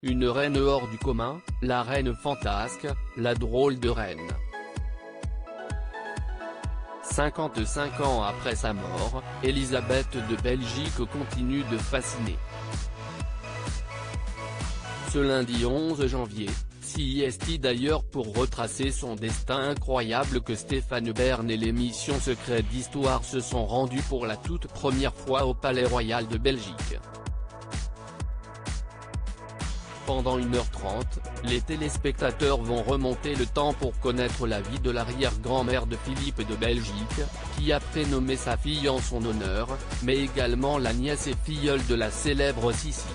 une reine hors du commun, la reine fantasque, la drôle de reine. 55 ans après sa mort, Élisabeth de Belgique continue de fasciner. Ce lundi 11 janvier, CIST d'ailleurs pour retracer son destin incroyable que Stéphane Bern et l'émission Secret d'Histoire se sont rendus pour la toute première fois au Palais Royal de Belgique. Pendant 1h30, les téléspectateurs vont remonter le temps pour connaître la vie de l'arrière-grand-mère de Philippe de Belgique, qui a prénommé sa fille en son honneur, mais également la nièce et filleule de la célèbre Sissi.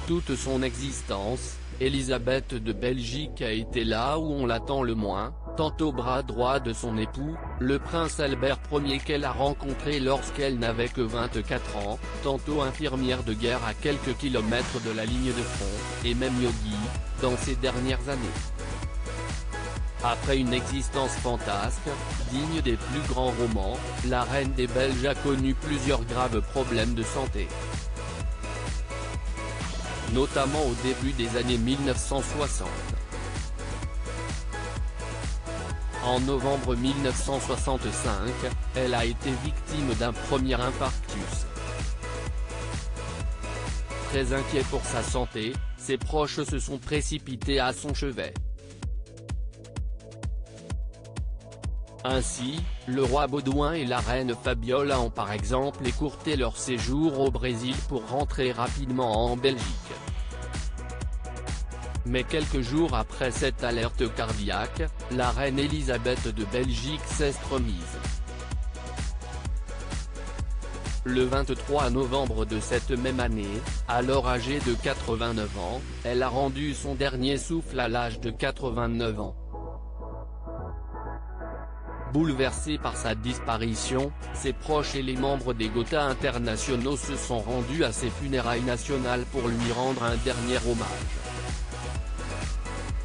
Toute son existence, Élisabeth de Belgique a été là où on l'attend le moins, tantôt bras droit de son époux, le prince Albert Ier qu'elle a rencontré lorsqu'elle n'avait que 24 ans, tantôt infirmière de guerre à quelques kilomètres de la ligne de front, et même yogi, dans ces dernières années. Après une existence fantasque, digne des plus grands romans, la reine des Belges a connu plusieurs graves problèmes de santé. Notamment au début des années 1960. En novembre 1965, elle a été victime d'un premier infarctus. Très inquiet pour sa santé, ses proches se sont précipités à son chevet. Ainsi, le roi Baudouin et la reine Fabiola ont par exemple écourté leur séjour au Brésil pour rentrer rapidement en Belgique. Mais quelques jours après cette alerte cardiaque, la reine Élisabeth de Belgique s'est remise. Le 23 novembre de cette même année, alors âgée de 89 ans, elle a rendu son dernier souffle à l'âge de 89 ans. Bouleversés par sa disparition, ses proches et les membres des Gotha internationaux se sont rendus à ses funérailles nationales pour lui rendre un dernier hommage.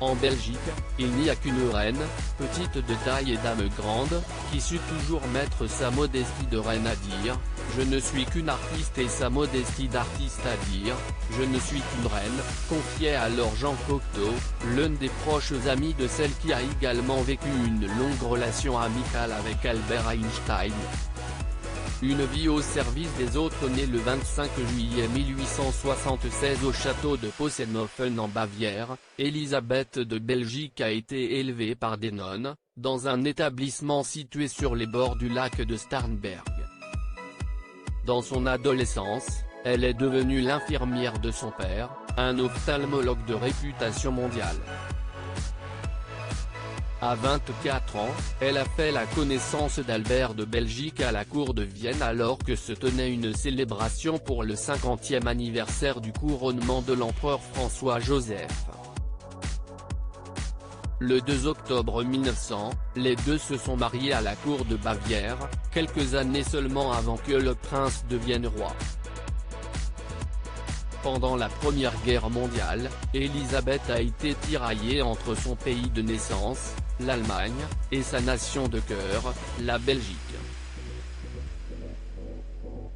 En Belgique, il n'y a qu'une reine, petite de taille et d'âme grande, qui sut toujours mettre sa modestie de reine à dire « Je ne suis qu'une artiste » et sa modestie d'artiste à dire « Je ne suis qu'une reine », confiait alors Jean Cocteau, l'un des proches amis de celle qui a également vécu une longue relation amicale avec Albert Einstein. Une vie au service des autres. Née le 25 juillet 1876 au château de Possenhofen en Bavière, Élisabeth de Belgique a été élevée par des nonnes, dans un établissement situé sur les bords du lac de Starnberg. Dans son adolescence, elle est devenue l'infirmière de son père, un ophtalmologue de réputation mondiale. À 24 ans, elle a fait la connaissance d'Albert de Belgique à la cour de Vienne alors que se tenait une célébration pour le 50e anniversaire du couronnement de l'empereur François-Joseph. Le 2 octobre 1900, les deux se sont mariés à la cour de Bavière, quelques années seulement avant que le prince devienne roi. Pendant la Première Guerre mondiale, Élisabeth a été tiraillée entre son pays de naissance, l'Allemagne, et sa nation de cœur, la Belgique.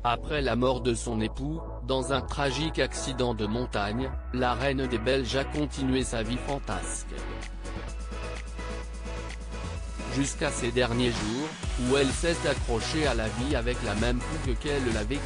Après la mort de son époux, dans un tragique accident de montagne, la reine des Belges a continué sa vie fantasque. Jusqu'à ces derniers jours, où elle s'est accrochée à la vie avec la même fougue qu'elle l'a vécue.